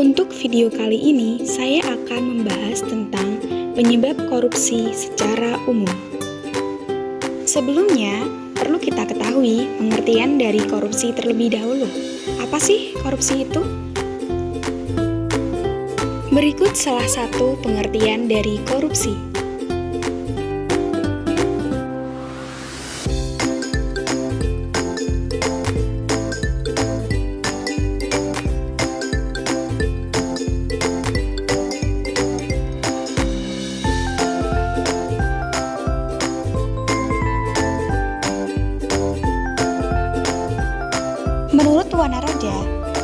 Untuk video kali ini, saya akan membahas tentang penyebab korupsi secara umum. Sebelumnya, perlu kita ketahui pengertian dari korupsi terlebih dahulu. Apa sih korupsi itu? Berikut salah satu pengertian dari korupsi. Menurut Wanaraja,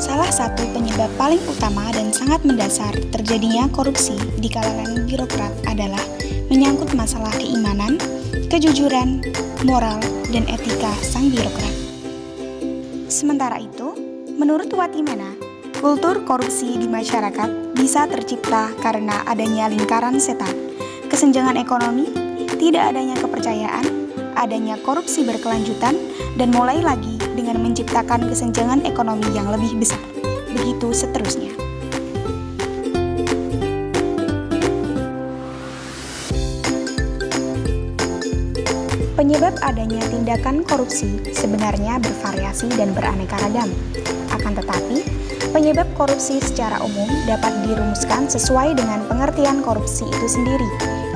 salah satu penyebab paling utama dan sangat mendasar terjadinya korupsi di kalangan birokrat adalah menyangkut masalah keimanan, kejujuran, moral, dan etika sang birokrat. Sementara itu, menurut Watimena, kultur korupsi di masyarakat bisa tercipta karena adanya lingkaran setan, kesenjangan ekonomi, tidak adanya kepercayaan, adanya korupsi berkelanjutan, dan mulai lagi dengan menciptakan kesenjangan ekonomi yang lebih besar. Begitu seterusnya. Penyebab adanya tindakan korupsi sebenarnya bervariasi dan beraneka ragam. Akan tetapi, penyebab korupsi secara umum dapat dirumuskan sesuai dengan pengertian korupsi itu sendiri,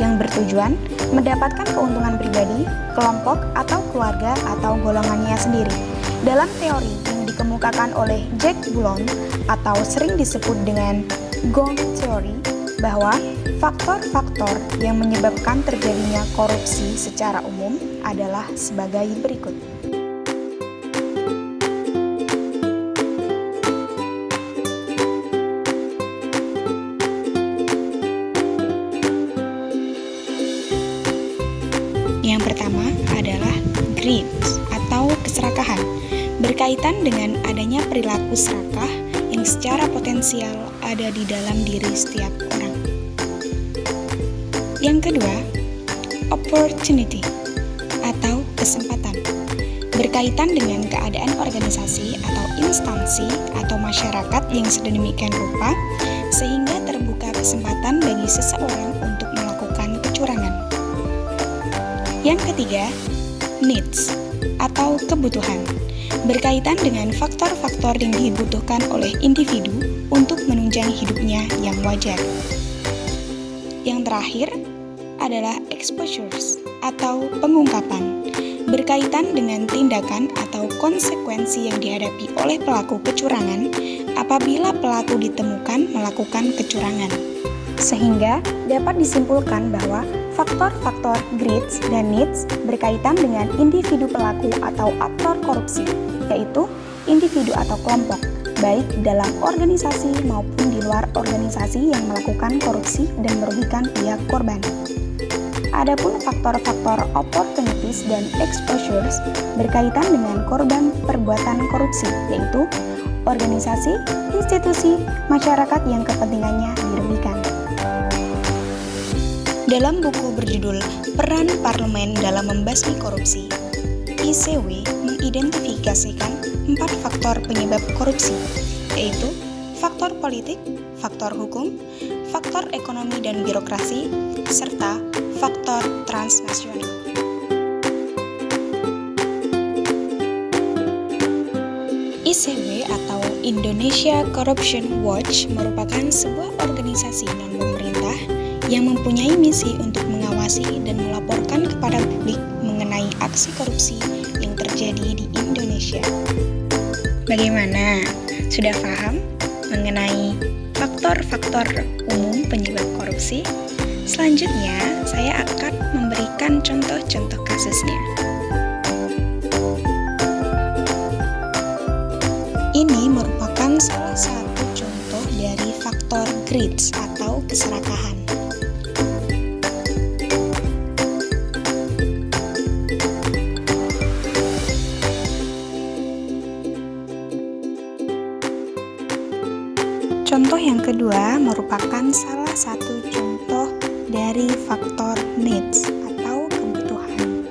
yang bertujuan mendapatkan keuntungan pribadi, kelompok, atau keluarga atau golongannya sendiri. Dalam teori yang dikemukakan oleh Jack Bullon atau sering disebut dengan Gong Theory, bahwa faktor-faktor yang menyebabkan terjadinya korupsi secara umum adalah sebagai berikut. Yang pertama adalah greed atau keserakahan, berkaitan dengan adanya perilaku serakah yang secara potensial ada di dalam diri setiap orang. Yang kedua, opportunity atau kesempatan, berkaitan dengan keadaan organisasi atau instansi atau masyarakat yang sedemikian rupa sehingga terbuka kesempatan bagi seseorang untuk melakukan kecurangan. Yang ketiga, needs atau kebutuhan, berkaitan dengan faktor-faktor yang dibutuhkan oleh individu untuk menunjang hidupnya yang wajar. Yang terakhir adalah exposures atau pengungkapan, berkaitan dengan tindakan atau konsekuensi yang dihadapi oleh pelaku kecurangan apabila pelaku ditemukan melakukan kecurangan. Sehingga dapat disimpulkan bahwa faktor-faktor greed dan needs berkaitan dengan individu pelaku atau aktor korupsi, yaitu individu atau kelompok, baik dalam organisasi maupun di luar organisasi yang melakukan korupsi dan merugikan pihak korban. Adapun faktor-faktor opportunities dan exposures berkaitan dengan korban perbuatan korupsi, yaitu organisasi, institusi, masyarakat yang kepentingannya dirugikan. Dalam buku berjudul Peran Parlemen dalam Membasmi Korupsi, ICW mengidentifikasikan 4 faktor penyebab korupsi, yaitu faktor politik, faktor hukum, faktor ekonomi dan birokrasi, serta faktor transnasional. ICW atau Indonesia Corruption Watch merupakan sebuah organisasi non-pemerintah yang mempunyai misi untuk mengawasi dan melaporkan kepada publik mengenai aksi korupsi yang terjadi di Indonesia. Bagaimana? Sudah paham mengenai faktor-faktor umum penyebab korupsi? Selanjutnya, saya akan memberikan contoh-contoh kasusnya. Ini merupakan salah satu contoh dari faktor greed atau keserakahan. Contoh yang kedua merupakan salah satu contoh dari faktor needs atau kebutuhan.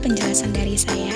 penjelasan dari saya.